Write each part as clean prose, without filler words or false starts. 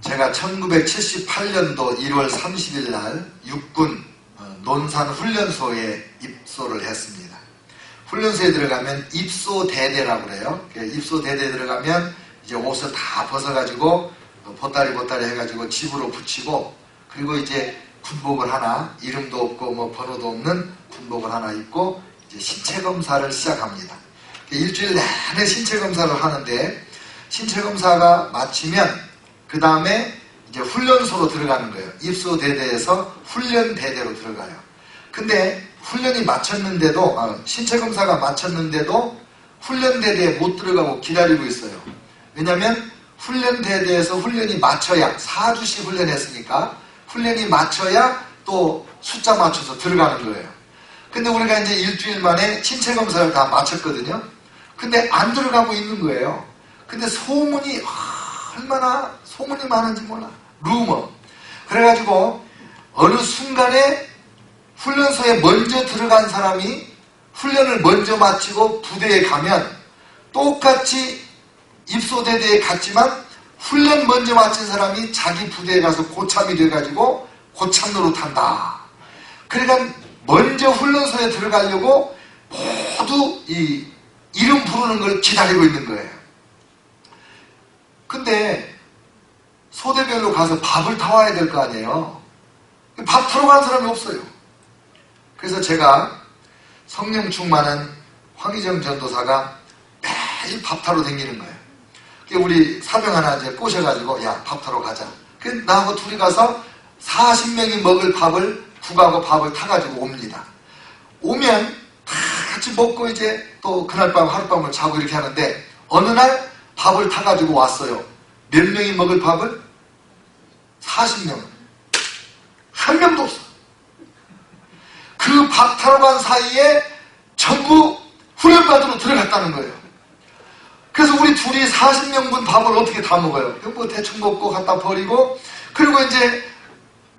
제가 1978년도 1월 30일 날 육군 논산훈련소에 입소를 했습니다. 훈련소에 들어가면 입소대대라고 그래요. 입소대대에 들어가면 이제 옷을 다 벗어가지고 보따리 해가지고 집으로 붙이고, 그리고 이제 군복을 하나, 이름도 없고 뭐 번호도 없는 군복을 하나 입고 이제 신체 검사를 시작합니다. 일주일 내내 신체 검사를 하는데, 신체 검사가 마치면 그 다음에 이제 훈련소로 들어가는 거예요. 입소대대에서 훈련대대로 들어가요. 근데 훈련이 마쳤는데도, 신체 검사가 마쳤는데도 훈련대대에 못 들어가고 기다리고 있어요. 왜냐면 훈련대대에서 훈련이 맞춰야, 4주씩 훈련했으니까 훈련이 맞춰야 또 숫자 맞춰서 들어가는 거예요. 근데 우리가 이제 일주일 만에 신체 검사를 다 마쳤거든요. 근데 안 들어가고 있는 거예요. 근데 소문이 얼마나 소문이 많은지 몰라. 루머. 그래가지고 어느 순간에 훈련소에 먼저 들어간 사람이 훈련을 먼저 마치고 부대에 가면 똑같이 입소대대에 갔지만 훈련 먼저 마친 사람이 자기 부대에 가서 고참이 돼가지고 고참 노릇한다. 그러니까 먼저 훈련소에 들어가려고 모두 이 이름 부르는 걸 기다리고 있는 거예요. 근데 소대별로 가서 밥을 타와야 될 거 아니에요. 밥 타러 간 사람이 없어요. 그래서 제가 성령 충만한 황희정 전도사가 매일 밥 타러 다니는 거예요. 우리 사병 하나 이제 꼬셔가지고, 야, 밥 타러 가자. 그래서 나하고 둘이 가서 40명이 먹을 밥을, 국하고 밥을 타가지고 옵니다. 오면 다 같이 먹고 이제 또 그날 밤 하룻밤을 자고 이렇게 하는데, 어느 날 밥을 타가지고 왔어요. 몇 명이 먹을 밥을? 40명. 한 명도 없어. 그 밥 타러 간 사이에 전부 훈련받으러 들어갔다는 거예요. 그래서 우리 둘이 40명분 밥을 어떻게 다 먹어요? 뭐 대충 먹고 갖다 버리고, 그리고 이제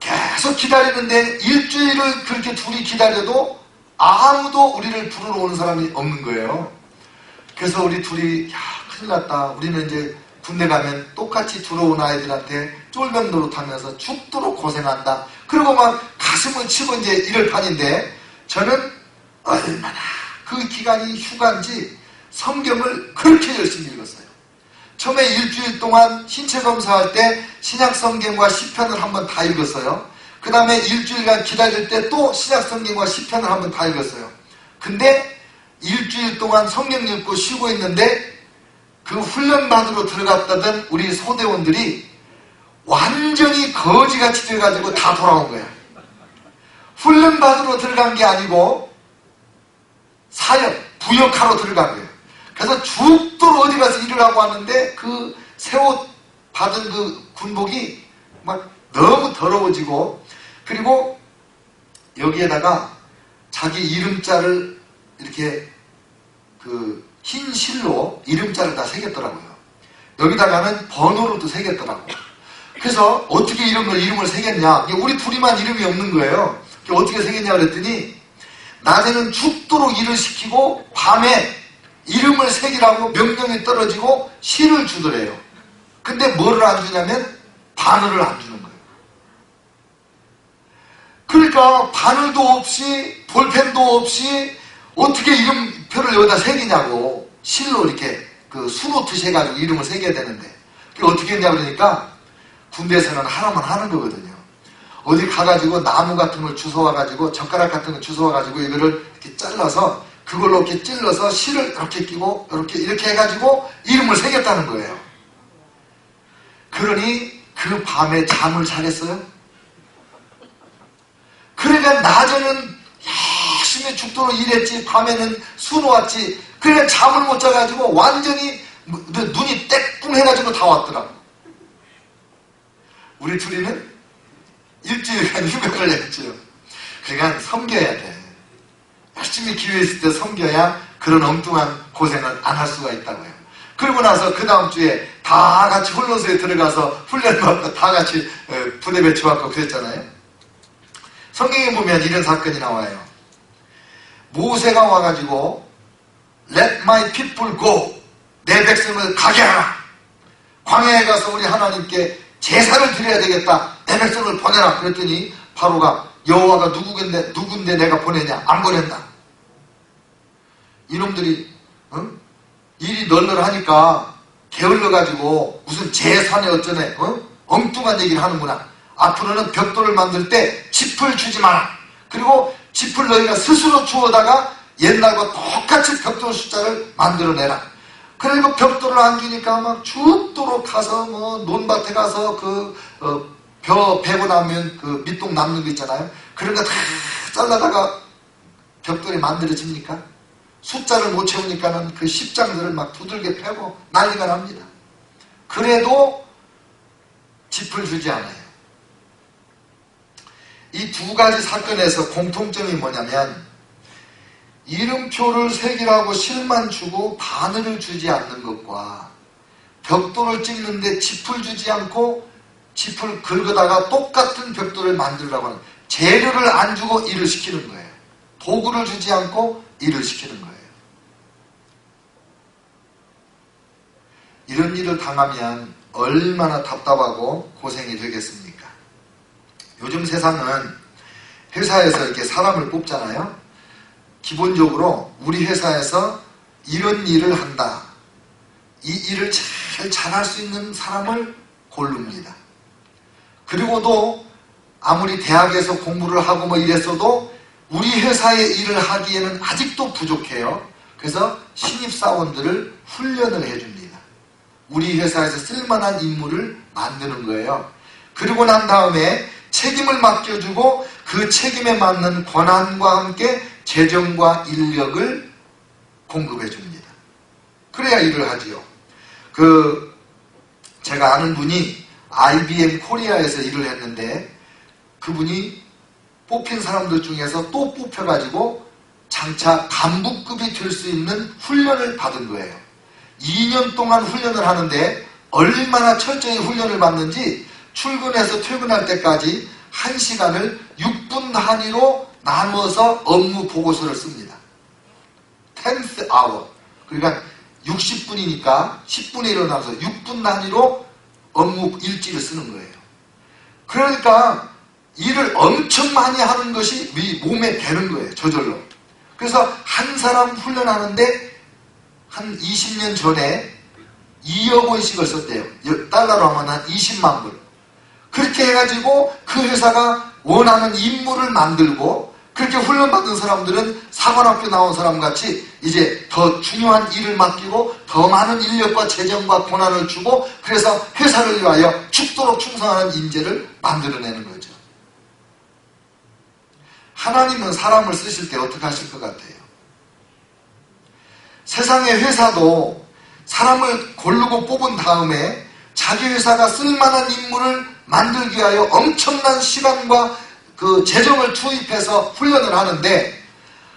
계속 기다리는데 일주일을 그렇게 둘이 기다려도 아무도 우리를 부르러 오는 사람이 없는 거예요. 그래서 우리 둘이, 야, 큰일 났다. 우리는 이제 군대 가면 똑같이 들어온 아이들한테 쫄병 노릇하면서 죽도록 고생한다. 그리고 막 가슴을 치고 이제 이럴 판인데, 저는 얼마나 그 기간이 휴가인지 성경을 그렇게 열심히 읽었어요. 처음에 일주일 동안 신체 검사할 때 신약 성경과 시편을 한번 다 읽었어요. 그 다음에 일주일간 기다릴 때 또 신약 성경과 시편을 한번 다 읽었어요. 근데 일주일 동안 성경 읽고 쉬고 있는데 그 훈련받으러 들어갔다던 우리 소대원들이 완전히 거지같이 돼가지고 다 돌아온 거예요. 훈련받으러 들어간 게 아니고 사역, 부역하러 들어간 거예요. 그래서 죽도록 어디 가서 일을 하고 왔는데 그 새 옷 받은 그 군복이 막 너무 더러워지고, 그리고 여기에다가 자기 이름자를 이렇게 그 흰 실로 이름자를 다 새겼더라고요. 여기다가는 번호로도 새겼더라고요. 그래서 어떻게 이름을 새겼냐? 우리 둘이만 이름이 없는 거예요. 어떻게 새겼냐 그랬더니, 낮에는 죽도록 일을 시키고 밤에 이름을 새기라고 명령이 떨어지고 시를 주더래요. 근데 뭐를 안 주냐면 바늘을 안 주는 거예요. 그러니까 바늘도 없이 볼펜도 없이 어떻게 이름표를 여기다 새기냐고, 실로 이렇게 그 수노트시 해가지고 이름을 새겨야 되는데, 그게 어떻게 했냐 그러니까 군대에서는 하나만 하는 거거든요. 어디 가가지고 나무 같은 걸 주워와가지고, 젓가락 같은 걸 주워와가지고 이거를 이렇게 잘라서 그걸로 이렇게 찔러서 실을 이렇게 끼고 이렇게 해가지고 이름을 새겼다는 거예요. 그러니 그 밤에 잠을 잘했어요? 그러니까 낮에는 열심히 죽도록 일했지, 밤에는 수놓았지. 그러니까 잠을 못 자가지고 완전히 눈이 떼꿍해가지고 다 왔더라고. 우리 둘이는 일주일간 휴가를 냈죠. 그러니까 섬겨야 돼. 열심히 기회 있을 때 섬겨야 그런 엉뚱한 고생을 안 할 수가 있다고요. 그러고 나서 그 다음 주에 다 같이 훈련소에 들어가서 훈련받고 다 같이 부대 배치받고 그랬잖아요. 성경에 보면 이런 사건이 나와요. 모세가 와가지고 Let my people go, 내 백성을 가게 하라. 광야에 가서 우리 하나님께 제사를 드려야 되겠다. 내 백성을 보내라. 그랬더니 바로가 여호와가 누군데 내가 보내냐? 안 보낸다. 이놈들이 일이 널널하니까 게을러가지고 무슨 제산에 어쩌네 엉뚱한 얘기를 하는구나. 앞으로는 벽돌을 만들 때 짚을 주지 마라. 그리고 짚을 너희가 스스로 주워다가 옛날과 똑같이 벽돌 숫자를 만들어내라. 그리고 벽돌을 안 주니까 막 죽도록 가서 논밭에 가서 벼 베고 나면 그 밑동 남는 거 있잖아요. 그런 거 다 잘라다가 벽돌이 만들어집니까? 숫자를 못 채우니까는 그 십장들을 막 두들겨 패고 난리가 납니다. 그래도 짚을 주지 않아요. 이 두 가지 사건에서 공통점이 뭐냐면 이름표를 새기라고 실만 주고 바늘을 주지 않는 것과 벽돌을 찍는데 짚을 주지 않고 짚을 긁어다가 똑같은 벽돌을 만들려고 하는, 재료를 안 주고 일을 시키는 거예요. 도구를 주지 않고 일을 시키는 거예요. 이런 일을 당하면 얼마나 답답하고 고생이 되겠습니까? 요즘 세상은 회사에서 이렇게 사람을 뽑잖아요. 기본적으로 우리 회사에서 이런 일을 한다. 이 일을 제일 잘할 수 있는 사람을 고릅니다. 그리고도 아무리 대학에서 공부를 하고 뭐 이랬어도 우리 회사의 일을 하기에는 아직도 부족해요. 그래서 신입사원들을 훈련을 해줍니다. 우리 회사에서 쓸만한 인물을 만드는 거예요. 그리고 난 다음에 책임을 맡겨주고 그 책임에 맞는 권한과 함께 재정과 인력을 공급해 줍니다. 그래야 일을 하지요. 제가 아는 분이 IBM 코리아에서 일을 했는데 그분이 뽑힌 사람들 중에서 또 뽑혀가지고 장차 간부급이 될 수 있는 훈련을 받은 거예요. 2년 동안 훈련을 하는데 얼마나 철저히 훈련을 받는지 출근해서 퇴근할 때까지 1시간을 6분 단위로 나누어서 업무 보고서를 씁니다. 10th hour. 그러니까 60분이니까 10분에 일어나서 6분 단위로 업무 일지를 쓰는 거예요. 그러니까 일을 엄청 많이 하는 것이 우리 몸에 배는 거예요. 저절로. 그래서 한 사람 훈련하는데 한 20년 전에 2억 원씩을 썼대요. 달러로 하면 한 20만 불. 그렇게 해가지고 그 회사가 원하는 인물을 만들고, 그렇게 훈련받은 사람들은 사관학교 나온 사람같이 이제 더 중요한 일을 맡기고 더 많은 인력과 재정과 권한을 주고, 그래서 회사를 위하여 죽도록 충성하는 인재를 만들어내는 거죠. 하나님은 사람을 쓰실 때 어떻게 하실 것 같아요? 세상의 회사도 사람을 고르고 뽑은 다음에 자기 회사가 쓸만한 인물을 만들기 위하여 엄청난 시간과 그 재정을 투입해서 훈련을 하는데,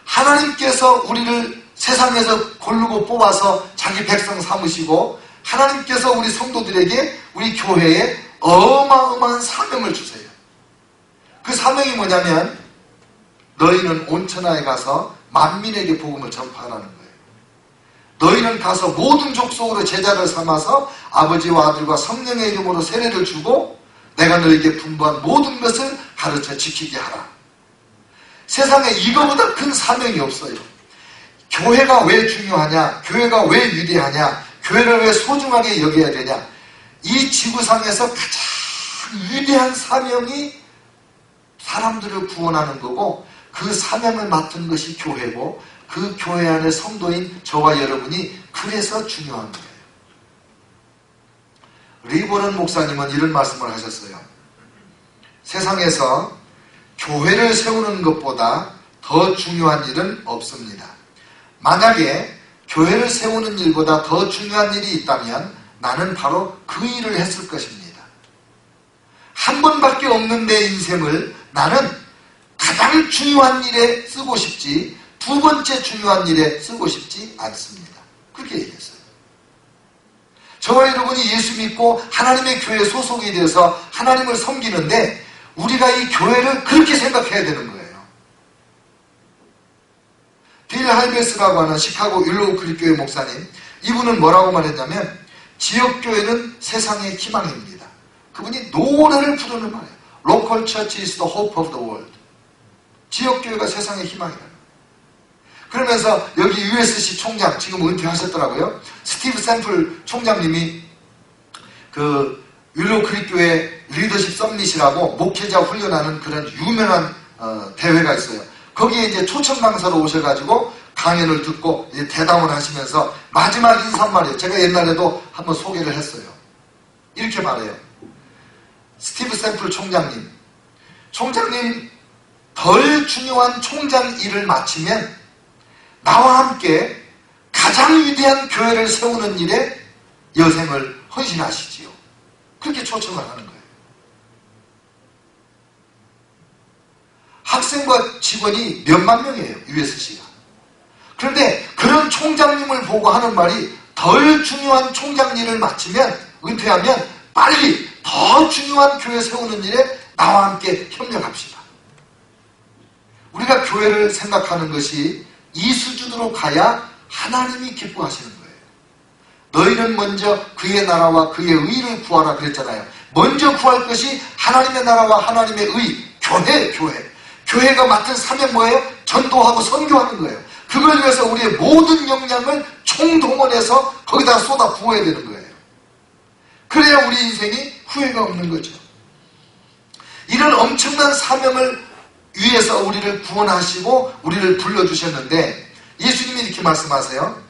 하나님께서 우리를 세상에서 고르고 뽑아서 자기 백성 삼으시고 하나님께서 우리 성도들에게, 우리 교회에 어마어마한 사명을 주세요. 그 사명이 뭐냐면 너희는 온 천하에 가서 만민에게 복음을 전파하라는 거예요. 너희는 가서 모든 족속으로 제자를 삼아서 아버지와 아들과 성령의 이름으로 세례를 주고 내가 너희에게 분부한 모든 것을 가르쳐 지키게 하라. 세상에 이거보다 큰 사명이 없어요. 교회가 왜 중요하냐? 교회가 왜 위대하냐? 교회를 왜 소중하게 여겨야 되냐? 이 지구상에서 가장 위대한 사명이 사람들을 구원하는 거고, 그 사명을 맡은 것이 교회고, 그 교회 안의 성도인 저와 여러분이 그래서 중요한 거예요. 리버런 목사님은 이런 말씀을 하셨어요. 세상에서 교회를 세우는 것보다 더 중요한 일은 없습니다. 만약에 교회를 세우는 일보다 더 중요한 일이 있다면 나는 바로 그 일을 했을 것입니다. 한 번밖에 없는 내 인생을 나는 가장 중요한 일에 쓰고 싶지, 두 번째 중요한 일에 쓰고 싶지 않습니다. 그렇게 얘기했어요. 저와 여러분이 예수 믿고 하나님의 교회에 소속이 되어서 하나님을 섬기는데 우리가 이 교회를 그렇게 생각해야 되는 거예요. 빌 할베스라고 하는 시카고 율로우 크릭교회 목사님, 이분은 뭐라고 말했냐면 지역교회는 세상의 희망입니다. 그분이 노래를 부르는 말이에요. Local church is the hope of the world. 지역교회가 세상의 희망이다. 그러면서 여기 USC 총장, 지금 은퇴하셨더라고요. 스티브 샘플 총장님이 그 윌로우 크릭 교회 리더십 썸밋이라고 목회자 훈련하는 그런 유명한 대회가 있어요. 거기에 이제 초청 강사로 오셔가지고 강연을 듣고 이제 대담을 하시면서 마지막 인사말이에요. 제가 옛날에도 한번 소개를 했어요. 이렇게 말해요. 스티브 샘플 총장님, 덜 중요한 총장 일을 마치면 나와 함께 가장 위대한 교회를 세우는 일에 여생을 헌신하시지요. 그렇게 초청을 하는 거예요. 학생과 직원이 몇만 명이에요, USC가. 그런데 그런 총장님을 보고 하는 말이 덜 중요한 총장 일을 마치면, 은퇴하면 빨리 더 중요한 교회 세우는 일에 나와 함께 협력합시다. 우리가 교회를 생각하는 것이 이 수준으로 가야 하나님이 기뻐하시는 거예요. 너희는 먼저 그의 나라와 그의 의를 구하라 그랬잖아요. 먼저 구할 것이 하나님의 나라와 하나님의 의, 교회. 교회가 맡은 사명 뭐예요? 전도하고 선교하는 거예요. 그걸 위해서 우리의 모든 역량을 총동원해서 거기다 쏟아 부어야 되는 거예요. 그래야 우리 인생이 후회가 없는 거죠. 이런 엄청난 사명을 위해서 우리를 구원하시고 우리를 불러주셨는데 예수님이 이렇게 말씀하세요.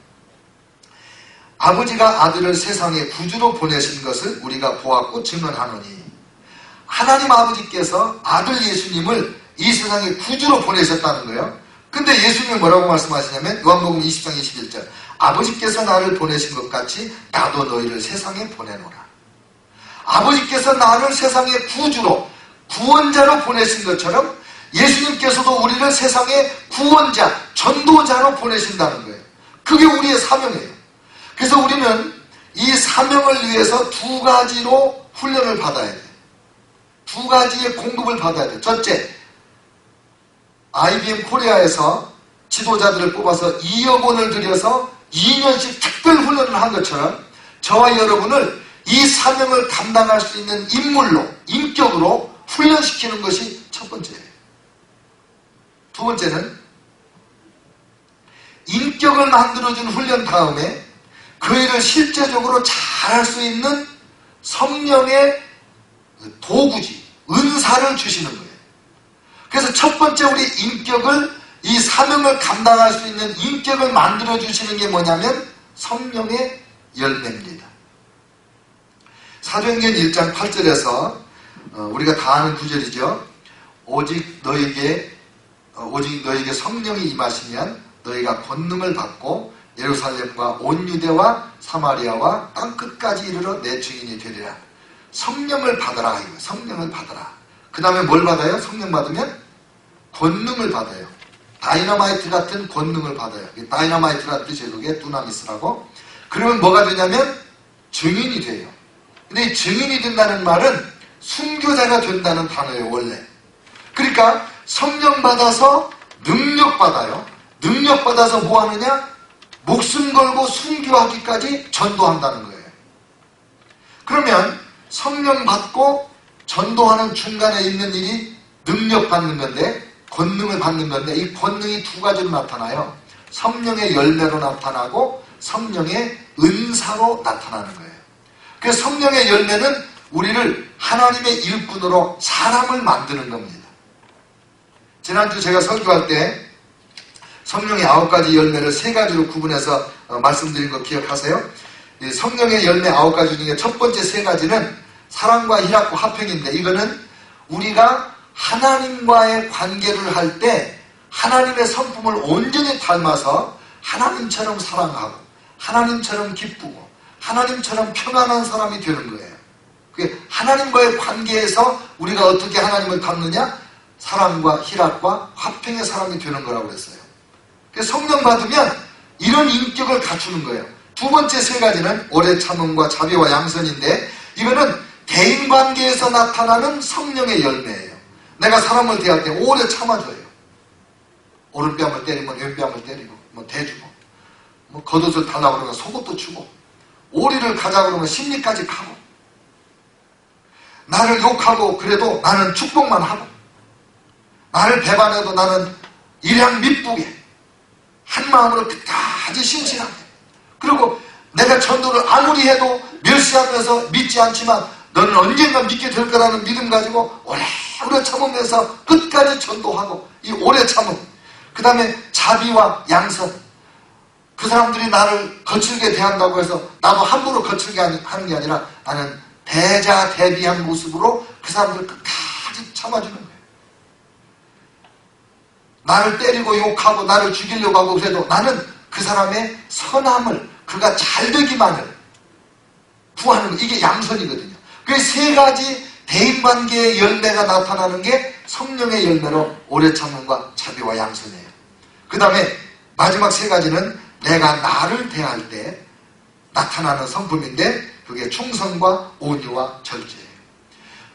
아버지가 아들을 세상에 구주로 보내신 것을 우리가 보았고 증언하노니, 하나님 아버지께서 아들 예수님을 이 세상에 구주로 보내셨다는 거예요. 근데 예수님이 뭐라고 말씀하시냐면 요한복음 20장 21절, 아버지께서 나를 보내신 것 같이 나도 너희를 세상에 보내노라. 아버지께서 나를 세상에 구주로, 구원자로 보내신 것처럼 예수님께서도 우리를 세상에 구원자, 전도자로 보내신다는 거예요. 그게 우리의 사명이에요. 그래서 우리는 이 사명을 위해서 두 가지로 훈련을 받아야 돼요. 두 가지의 공급을 받아야 돼요. 첫째, IBM 코리아에서 지도자들을 뽑아서 2억 원을 들여서 2년씩 특별 훈련을 한 것처럼 저와 여러분을 이 사명을 감당할 수 있는 인물로, 인격으로 훈련시키는 것이 첫 번째예요. 두 번째는 인격을 만들어준 훈련 다음에 그 일을 실제적으로 잘할 수 있는 성령의 도구지, 은사를 주시는 거예요. 그래서 첫 번째 우리 인격을, 이 사명을 감당할 수 있는 인격을 만들어 주시는 게 뭐냐면 성령의 열매입니다. 사도행전 1장 8절에서 우리가 다 아는 구절이죠. 오직 너에게 성령이 임하시면 너희가 권능을 받고 예루살렘과 온 유대와 사마리아와 땅끝까지 이르러 내 증인이 되리라. 성령을 받아라. 성령을 받아라. 그 다음에 뭘 받아요? 성령 받으면 권능을 받아요. 다이너마이트 같은 권능을 받아요. 다이너마이트라는 뜻이에요. 그게 두나미스라고. 그러면 뭐가 되냐면 증인이 돼요. 근데 이 증인이 된다는 말은 순교자가 된다는 단어예요, 원래. 그러니까 성령 받아서 능력 받아요. 능력 받아서 뭐 하느냐? 목숨 걸고 순교하기까지 전도한다는 거예요. 그러면 성령 받고 전도하는 중간에 있는 일이 능력 받는 건데, 권능을 받는 건데, 이 권능이 두 가지로 나타나요. 성령의 열매로 나타나고 성령의 은사로 나타나는 거예요. 그래서 성령의 열매는 우리를 하나님의 일꾼으로 사람을 만드는 겁니다. 지난주 제가 설교할 때 성령의 9가지 열매를 3가지로 구분해서 말씀드린 거 기억하세요? 이 성령의 열매 9가지 중에 첫 번째 3가지는 사랑과 희락과 화평인데, 이거는 우리가 하나님과의 관계를 할 때 하나님의 성품을 온전히 닮아서 하나님처럼 사랑하고 하나님처럼 기쁘고 하나님처럼 평안한 사람이 되는 거예요. 그게 하나님과의 관계에서 우리가 어떻게 하나님을 닮느냐? 사랑과 희락과 화평의 사람이 되는 거라고 했어요. 그래서 성령 받으면 이런 인격을 갖추는 거예요. 두 번째 3가지는 오래 참음과 자비와 양선인데, 이거는 대인관계에서 나타나는 성령의 열매예요. 내가 사람을 대할 때 오래 참아줘요. 오른뺨을 때리면 왼뺨을 때리고, 대주고, 겉옷을 달라고 그러면 속옷도 주고, 오리를 가자 그러면 심리까지 가고, 나를 욕하고 그래도 나는 축복만 하고, 나를 배반해도 나는 일양 밑부게 한 마음으로 끝까지 신실하게, 그리고 내가 전도를 아무리 해도 멸시하면서 믿지 않지만 너는 언젠가 믿게 될 거라는 믿음 가지고 오래 참으면서 끝까지 전도하고, 이 오래 참음, 그 다음에 자비와 양선, 그 사람들이 나를 거칠게 대한다고 해서 나도 함부로 거칠게 하는 게 아니라 나는 대자대비한 모습으로 그 사람들 끝까지 참아주는 거예요. 나를 때리고 욕하고 나를 죽이려고 하고 그래도 나는 그 사람의 선함을, 그가 잘 되기만을 구하는 거, 이게 양선이거든요. 그 세 가지 대인관계의 열매가 나타나는 게 성령의 열매로 오래 참음과 자비와 양선이에요. 그 다음에 마지막 세 가지는 내가 나를 대할 때 나타나는 성품인데, 그게 충성과 온유와 절제예요.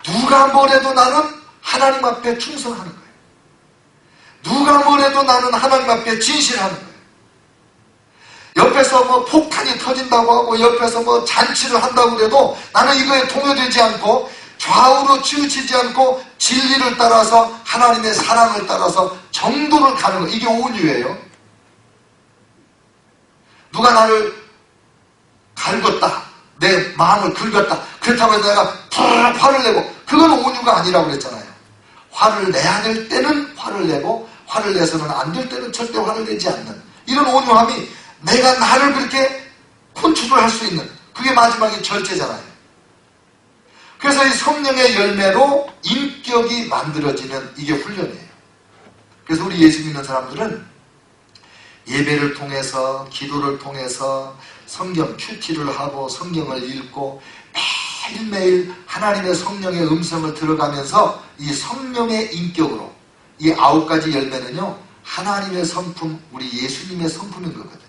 누가 뭐래도 나는 하나님 앞에 충성하는 거예요. 누가 뭐래도 나는 하나님 앞에 진실하는 거예요. 옆에서 뭐 폭탄이 터진다고 하고 옆에서 뭐 잔치를 한다고 그래도 나는 이거에 동요되지 않고 좌우로 치우치지 않고 진리를 따라서 하나님의 사랑을 따라서 정도를 가는 거, 이게 온유예요. 누가 나를 갈궜다, 내 마음을 긁었다, 그렇다고 해서 내가 푸르르 화를 내고, 그건 온유가 아니라고 그랬잖아요. 화를 내야 될 때는 화를 내고 화를 내서는 안 될 때는 절대 화를 내지 않는 이런 온유함이 내가 나를 그렇게 컨트롤 할 수 있는, 그게 마지막에 절제잖아요. 그래서 이 성령의 열매로 인격이 만들어지는, 이게 훈련이에요. 그래서 우리 예수 믿는 사람들은 예배를 통해서, 기도를 통해서 성경 큐티를 하고 성경을 읽고 매일매일 하나님의 성령의 음성을 들어가면서 이 성령의 인격으로, 이 9가지 열매는요, 하나님의 성품, 우리 예수님의 성품인 거거든요.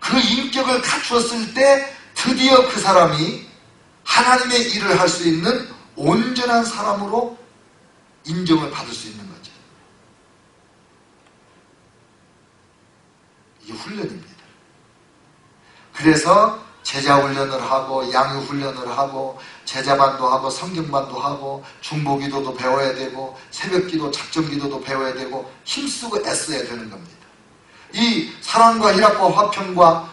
그 인격을 갖추었을 때 드디어 그 사람이 하나님의 일을 할 수 있는 온전한 사람으로 인정을 받을 수 있는 거죠. 이게 훈련입니다. 그래서 제자 훈련을 하고 양육 훈련을 하고 제자반도 하고 성경반도 하고 중보기도도 배워야 되고 새벽기도, 작정기도도 배워야 되고 힘쓰고 애써야 되는 겁니다. 이 사랑과 희락과 화평과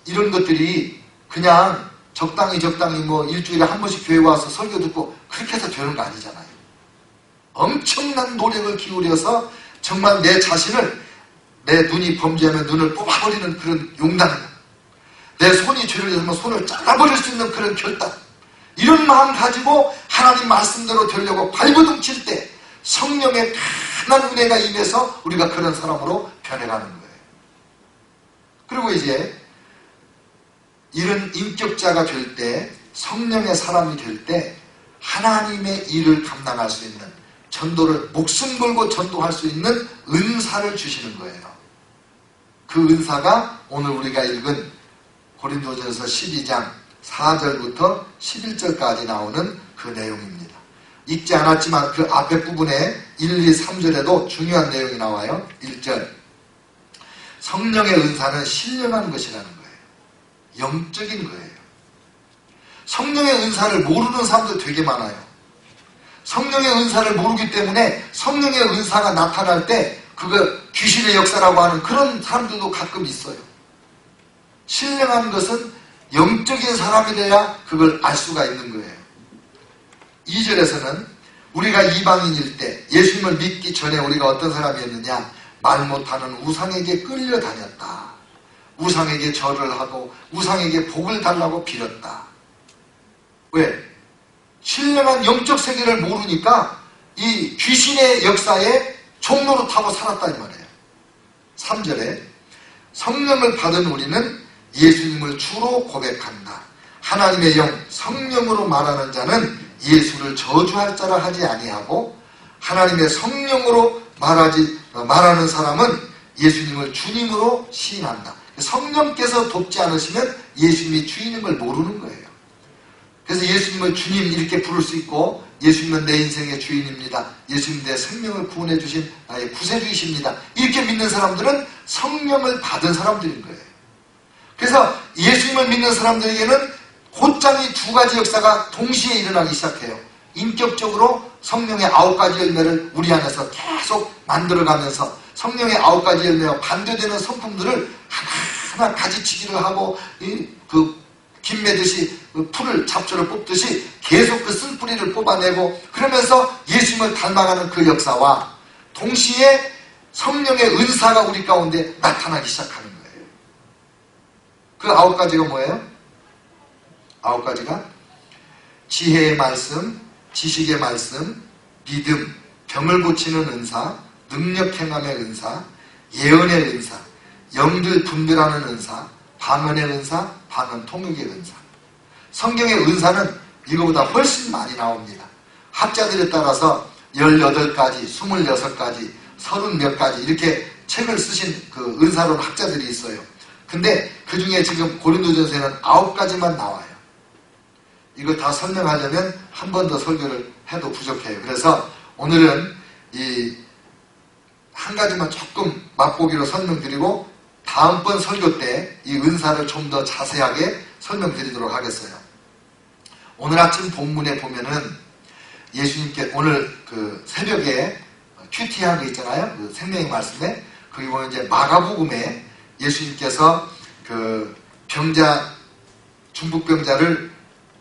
이런 것들이 그냥 적당히 뭐 일주일에 한 번씩 교회 와서 설교 듣고 그렇게 해서 되는 거 아니잖아요. 엄청난 노력을 기울여서 정말 내 자신을, 내 눈이 범죄하면 눈을 뽑아버리는 그런 용단, 내 손이 죄를 저지르면 손을 잘라버릴 수 있는 그런 결단, 이런 마음 가지고 하나님 말씀대로 되려고 발버둥 칠 때 성령의 편한 은혜가 임해서 우리가 그런 사람으로 변해가는 거예요. 그리고 이제 이런 인격자가 될 때, 성령의 사람이 될 때 하나님의 일을 감당할 수 있는, 전도를 목숨 걸고 전도할 수 있는 은사를 주시는 거예요. 그 은사가 오늘 우리가 읽은 고린도전서 12장 4절부터 11절까지 나오는 그 내용입니다. 읽지 않았지만 그 앞에 부분에 1, 2, 3절에도 중요한 내용이 나와요. 1절, 성령의 은사는 신령한 것이라는 거예요. 영적인 거예요. 성령의 은사를 모르는 사람도 되게 많아요. 성령의 은사를 모르기 때문에 성령의 은사가 나타날 때 그거 귀신의 역사라고 하는 그런 사람들도 가끔 있어요. 신령한 것은 영적인 사람이 돼야 그걸 알 수가 있는 거예요. 2절에서는 우리가 이방인일 때 예수님을 믿기 전에 우리가 어떤 사람이었느냐, 말 못하는 우상에게 끌려다녔다. 우상에게 절을 하고 우상에게 복을 달라고 빌었다. 왜? 신령한 영적 세계를 모르니까 이 귀신의 역사에 종로로 타고 살았다 이 말이에요. 3절에 성령을 받은 우리는 예수님을 주로 고백한다. 하나님의 영 성령으로 말하는 자는 예수를 저주할 자라 하지 아니하고 하나님의 성령으로 말하는 사람은 예수님을 주님으로 시인한다. 성령께서 돕지 않으시면 예수님이 주인임을 모르는 거예요. 그래서 예수님을 주님 이렇게 부를 수 있고, 예수님은 내 인생의 주인입니다. 예수님 내 생명을 구원해 주신 나의 구세주이십니다. 이렇게 믿는 사람들은 성령을 받은 사람들인 거예요. 그래서 예수님을 믿는 사람들에게는 곧장 이 두 가지 역사가 동시에 일어나기 시작해요. 인격적으로 성령의 9가지 열매를 우리 안에서 계속 만들어가면서 성령의 9가지 열매와 반대되는 성품들을 하나하나 가지치기를 하고 그 김매듯이 풀을 잡초를 뽑듯이 계속 그 쓴뿌리를 뽑아내고 그러면서 예수님을 닮아가는 그 역사와 동시에 성령의 은사가 우리 가운데 나타나기 시작하는 거예요. 그 9가지가 뭐예요? 9가지가 지혜의 말씀, 지식의 말씀, 믿음, 병을 고치는 은사, 능력 행함의 은사, 예언의 은사, 영들 분별하는 은사, 방언의 은사, 방언 통역의 은사. 성경의 은사는 이거보다 훨씬 많이 나옵니다. 학자들에 따라서 18가지, 26가지, 30몇 가지 이렇게 책을 쓰신 그 은사론 학자들이 있어요. 근데 그 중에 지금 고린도전서에는 9가지만 나와요. 이거 다 설명하려면 한 번 더 설교를 해도 부족해요. 그래서 오늘은 이 한 가지만 조금 맛보기로 설명드리고 다음번 설교 때 이 은사를 좀 더 자세하게 설명드리도록 하겠어요. 오늘 아침 본문에 보면은 예수님께 오늘 그 새벽에 큐티한 거 있잖아요. 그 생명의 말씀에 거기 보면 이제 마가복음에 예수님께서 그 병자 중풍 병자를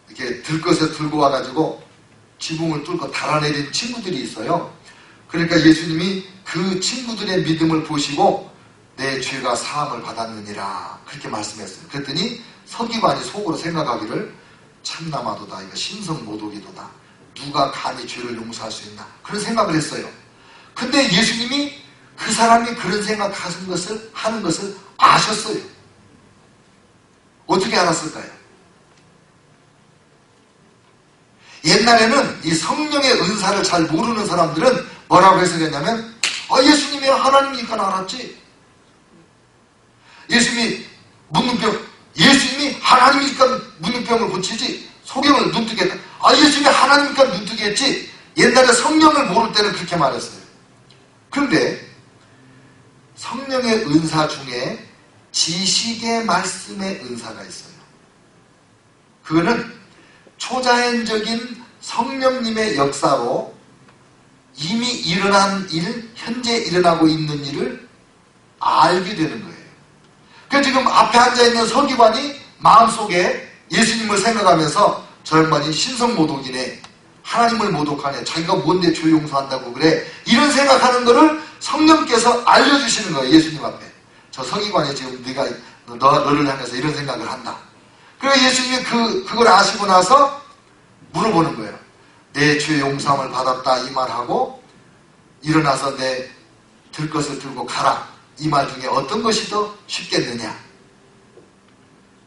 이렇게 들것에 들고 와가지고 지붕을 뚫고 달아내린 친구들이 있어요. 그러니까 예수님이 그 친구들의 믿음을 보시고 내 죄가 사함을 받았느니라 그렇게 말씀했어요. 그랬더니 서기관이 속으로 생각하기를 참나마도다 이거 신성모독이도다 누가 감히 죄를 용서할 수 있나 그런 생각을 했어요. 근데 예수님이 그 사람이 그런 하는 것을 아셨어요. 어떻게 알았을까요? 옛날에는 이 성령의 은사를 잘 모르는 사람들은 뭐라고 해석했냐면 예수님이 하나님이니까 알았지. 예수님이 하나님이니까 묻는 병을 고치지. 소경을 눈뜨게 했다. 예수님이 하나님이니까 눈뜨게 했지. 옛날에 성령을 모를 때는 그렇게 말했어요. 그런데 성령의 은사 중에 지식의 말씀의 은사가 있어요. 그거는 초자연적인 성령님의 역사로 이미 일어난 일, 현재 일어나고 있는 일을 알게 되는 거예요. 그래서 지금 앞에 앉아있는 서기관이 마음속에 예수님을 생각하면서 저 양반이 신성모독이네, 하나님을 모독하네, 자기가 뭔데 죄 용서한다고 그래, 이런 생각하는 거를 성령께서 알려주시는 거예요. 예수님 앞에. 저 서기관이 지금 너를 향해서 이런 생각을 한다. 그래서 예수님이 그걸 아시고 나서 물어보는 거예요. 내 죄 용서함을 받았다 이 말하고 일어나서 내 들것을 들고 가라 이 말 중에 어떤 것이 더 쉽겠느냐.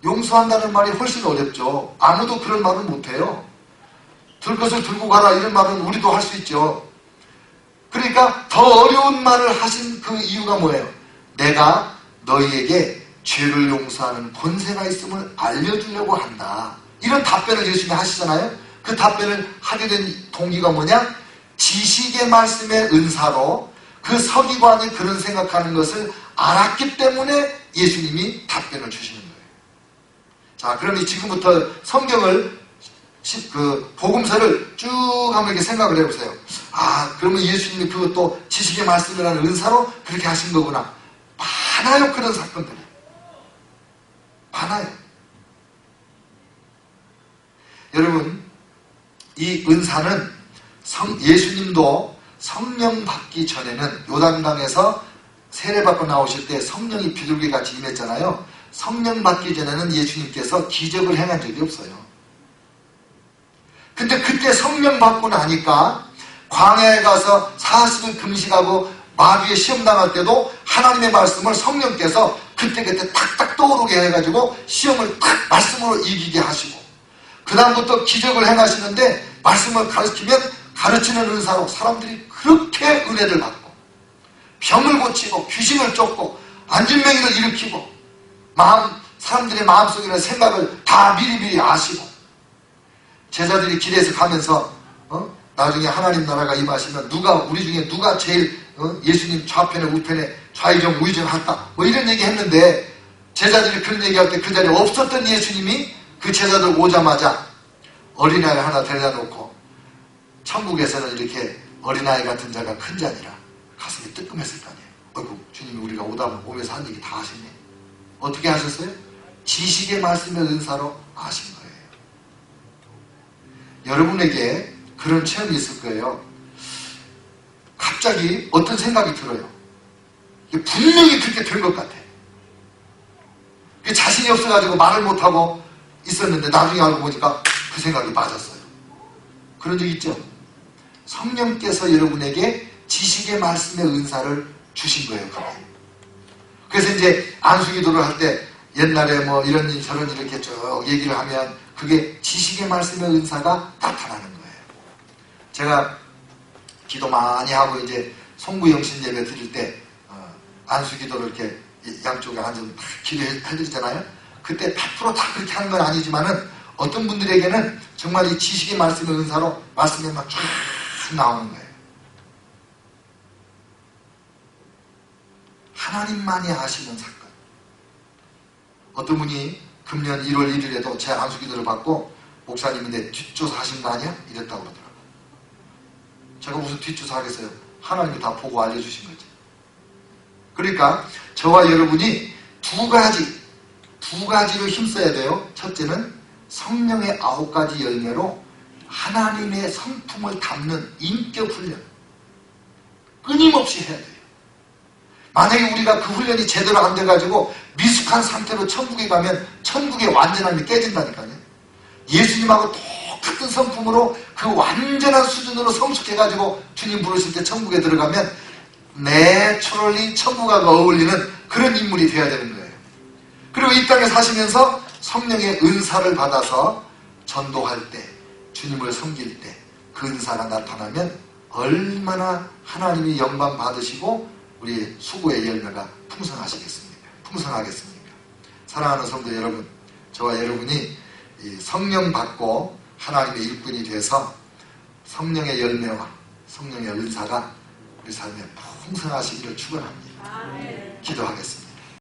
용서한다는 말이 훨씬 어렵죠. 아무도 그런 말은 못해요. 들것을 들고 가라 이런 말은 우리도 할 수 있죠. 그러니까 더 어려운 말을 하신 그 이유가 뭐예요? 내가 너희에게 죄를 용서하는 권세가 있음을 알려주려고 한다. 이런 답변을 예수님이 하시잖아요. 그 답변을 하게 된 동기가 뭐냐? 지식의 말씀의 은사로 그 서기관이 그런 생각하는 것을 알았기 때문에 예수님이 답변을 주시는 거예요. 자, 그러니 지금부터 성경을 복음서를 쭉 한번 이렇게 생각을 해보세요. 그러면 예수님이 그것도 지식의 말씀이라는 은사로 그렇게 하신 거구나. 많아요, 그런 사건들이. 많아요. 여러분, 이 은사는 예수님도 성령 받기 전에는 요단강에서 세례받고 나오실 때 성령이 비둘기같이 임했잖아요. 성령 받기 전에는 예수님께서 기적을 행한 적이 없어요. 근데 그때 성령 받고 나니까 광야에 가서 40일 금식하고 마귀에 시험당할 때도 하나님의 말씀을 성령께서 그때그때 탁탁 떠오르게 해가지고 시험을 탁 말씀으로 이기게 하시고 그 다음부터 기적을 행하시는데 말씀을 가르치면 가르치는 은사로 사람들이 그렇게 은혜를 받고 병을 고치고 귀신을 쫓고 안진뱅이를 일으키고 사람들의 마음속에 생각을 다 미리미리 아시고 제자들이 길에서 가면서 나중에 하나님 나라가 임하시면 우리 중에 누가 제일 예수님 좌편에 우편에 좌의정 우의정 할까 뭐 이런 얘기 했는데 제자들이 그런 얘기할 때 그 자리에 없었던 예수님이 그 제자들 오자마자 어린아이 하나 데려다 놓고 천국에서는 이렇게 어린아이 같은 자가 큰 자니라 가슴이 뜨끔했을 거 아니에요. 어이구 주님이 우리가 오면서 한 얘기 다 하시네. 어떻게 하셨어요? 지식의 말씀의 은사로 아신 거예요. 여러분에게 그런 체험이 있을 거예요. 갑자기 어떤 생각이 들어요. 분명히 그렇게 된 것 같아. 자신이 없어가지고 말을 못하고 있었는데 나중에 알고 보니까 그 생각이 맞았어요. 그런 적 있죠? 성령께서 여러분에게 지식의 말씀의 은사를 주신 거예요. 그게. 그래서 이제 안수기도를 할 때 옛날에 뭐 이런 일 저런 이렇게 쭉 얘기를 하면 그게 지식의 말씀의 은사가 나타나는 거예요. 제가 기도 많이 하고 이제 송구영신 예배 드릴 때 안수기도를 이렇게 양쪽에 앉아서 막 기도해드리잖아요. 그때 100% 다 그렇게 하는 건 아니지만은 어떤 분들에게는 정말 이 지식의 말씀의 은사로 말씀이 막 쫙 나오는 거예요. 하나님만이 아시는 사건. 어떤 분이 금년 1월 1일에도 제 안수기도를 받고 목사님인데 뒷조사 하신 거 아니야? 이랬다고 그러더라고요. 제가 무슨 뒷조사 하겠어요? 하나님이 다 보고 알려주신 거지. 그러니까 저와 여러분이 두 가지로 힘써야 돼요. 첫째는 성령의 9가지 열매로 하나님의 성품을 담는 인격 훈련. 끊임없이 해야 돼요. 만약에 우리가 그 훈련이 제대로 안 돼가지고 미숙한 상태로 천국에 가면 천국의 완전함이 깨진다니까요. 예수님하고 똑같은 성품으로 그 완전한 수준으로 성숙해가지고 주님 부르실 때 천국에 들어가면 내추럴리 천국하고 어울리는 그런 인물이 되어야 되는 거예요. 그리고 이 땅에 사시면서 성령의 은사를 받아서 전도할 때, 주님을 섬길 때 그 은사가 나타나면 얼마나 하나님이 영광 받으시고 우리 수고의 열매가 풍성하겠습니까? 사랑하는 성도 여러분, 저와 여러분이 이 성령 받고 하나님의 일꾼이 돼서 성령의 열매와 성령의 은사가 우리 삶에 풍성하시기를 축원합니다. 기도하겠습니다.